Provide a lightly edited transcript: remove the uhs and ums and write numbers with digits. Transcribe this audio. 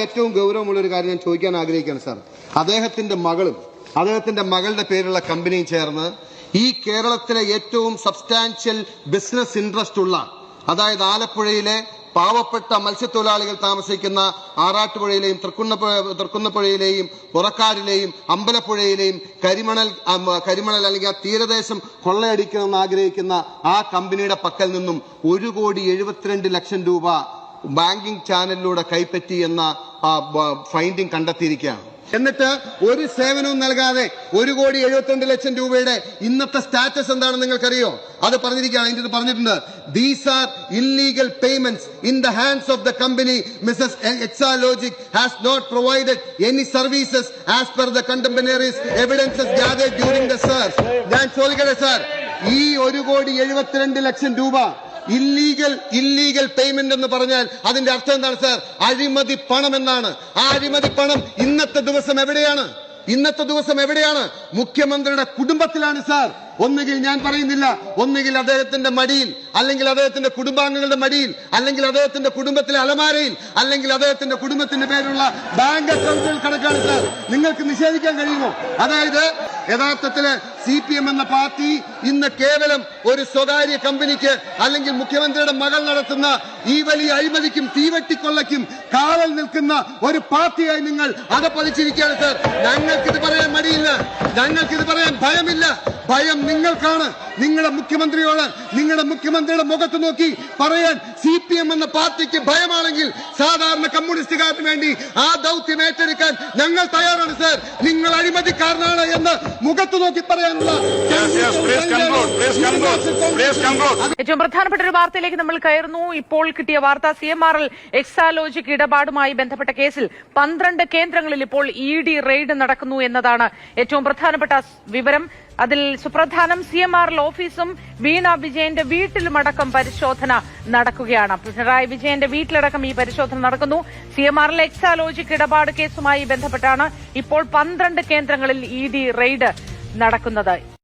ഏറ്റവും ഗൗരവമുള്ള ഒരു കാര്യം ഞാൻ ചോദിക്കാൻ ആഗ്രഹിക്കുകയാണ് സാർ. അദ്ദേഹത്തിന്റെ മകളുടെ പേരുള്ള കമ്പനിയും ചേർന്ന് ഈ കേരളത്തിലെ ഏറ്റവും സബ്സ്റ്റാൻഷ്യൽ ബിസിനസ് ഇൻട്രസ്റ്റ് ഉള്ള, അതായത് ആലപ്പുഴയിലെ പാവപ്പെട്ട മത്സ്യത്തൊഴിലാളികൾ താമസിക്കുന്ന ആറാട്ടുപുഴയിലെയും തൃക്കുന്നപ്പുഴയിലെയും പുറക്കാടിലെയും അമ്പലപ്പുഴയിലെയും കരിമണൽ അല്ലെങ്കിൽ ആ തീരദേശം കൊള്ളയടിക്കണമെന്ന് ആഗ്രഹിക്കുന്ന ആ കമ്പനിയുടെ പക്കൽ നിന്നും 1,72,00,000 രൂപ ബാങ്കിംഗ് ചാനലിലൂടെ കൈപ്പറ്റി എന്ന ഫൈൻഡിംഗ് കണ്ടെത്തിയിരിക്കുകയാണ്. എന്നിട്ട് ഒരു സേവനവും നൽകാതെ 1,72,00,000 രൂപയുടെ ഇന്നത്തെ സ്റ്റാറ്റസ് എന്താണെന്ന് നിങ്ങൾക്കറിയോ? അത് പറഞ്ഞിരിക്കുകയാണ്. ഇതിന് പറഞ്ഞിട്ടുണ്ട്, these are illegal payments in the hands of the company. Mrs Exalogic has not provided any services as per the contemporaries evidences gathered during the search. ഞാൻ ചോദിക്കട്ടെ സാർ, ഈ 1,72,00,000 രൂപ ഇല്ലീഗൽ പേയ്മെന്റ് എന്ന് പറഞ്ഞാൽ അതിന്റെ അർത്ഥം എന്താണ് സാർ? അഴിമതി പണം എന്നാണ്. ആ അഴിമതി പണം ഇന്നത്തെ ദിവസം എവിടെയാണ്? മുഖ്യമന്ത്രിയുടെ കുടുംബത്തിലാണ് സാർ. ഒന്നുകിൽ ഞാൻ പറയുന്നില്ല, ഒന്നുകിൽ അദ്ദേഹത്തിന്റെ മടിയിൽ, അല്ലെങ്കിൽ അദ്ദേഹത്തിന്റെ കുടുംബാംഗങ്ങളുടെ മടിയിൽ, അല്ലെങ്കിൽ അദ്ദേഹത്തിന്റെ കുടുംബത്തിലെ അലമാരയിൽ, അല്ലെങ്കിൽ അദ്ദേഹത്തിന്റെ കുടുംബത്തിന്റെ പേരുള്ള ബാങ്ക് അക്കൗണ്ടുകൾ കണക്കാണ് സാർ. നിങ്ങൾക്ക് നിഷേധിക്കാൻ കഴിയുമോ? അതായത് യഥാർത്ഥത്തില് CPM എന്ന പാർട്ടി ഇന്ന് കേവലം ഒരു സ്വകാര്യ കമ്പനിക്ക് അല്ലെങ്കിൽ മുഖ്യമന്ത്രിയുടെ മകൾ നടത്തുന്ന ഈ വലിയ അഴിമതിക്കും തീവെട്ടിക്കൊള്ളയ്ക്കും കാവൽ നിൽക്കുന്ന ഒരു പാർട്ടിയായി നിങ്ങൾ അകപ്പതിച്ചിരിക്കുകയാണ് സാർ. ഞങ്ങൾക്കിത് പറയാൻ മടിയില്ല, ഞങ്ങൾക്കിത് പറയാൻ ഭയമില്ല. ഭയം നിങ്ങൾക്കാണ്. നിങ്ങളുടെ മുഖ്യമന്ത്രിയോട്, നിങ്ങളുടെ മുഖ്യമന്ത്രിയുടെ മുഖത്ത് നോക്കി പറയാൻ CPM എന്ന പാർട്ടിക്ക് ഭയമാണെങ്കിൽ സാധാരണ കമ്മ്യൂണിസ്റ്റുകാരന് വേണ്ടി ആ ദൗത്യം ഏറ്റെടുക്കാൻ ഞങ്ങൾ തയ്യാറാണ് സാർ. നിങ്ങൾ അഴിമതിക്കാരനാണ് എന്ന് മുഖത്ത് നോക്കി പറയാനുള്ള ഏറ്റവും പ്രധാനപ്പെട്ട ഒരു വാർത്തയിലേക്ക് നമ്മൾ കയറുന്നു. ഇപ്പോൾ കിട്ടിയ വാർത്ത, CMRL എക്സാലോജിക് ഇടപാടുമായി ബന്ധപ്പെട്ട കേസിൽ 12 കേന്ദ്രങ്ങളിൽ ഇപ്പോൾ ED റെയ്ഡ് നടക്കുന്നു എന്നതാണ് ഏറ്റവും പ്രധാനപ്പെട്ട വിവരം. അതിൽ സുപ്രധാനം CMRL ഓഫീസും വീണ വിജയന്റെ വീട്ടിലുമടക്കം പരിശോധന നടക്കുകയാണ്. പിണറായി വിജയന്റെ വീട്ടിലടക്കം ഈ പരിശോധന നടക്കുന്നു. CMRL എക്സാലോജിക് ഇടപാട് കേസുമായി ബന്ധപ്പെട്ടാണ് ഇപ്പോൾ 12 കേന്ദ്രങ്ങളിൽ ED റെയ്ഡ് നടക്കുന്നത്.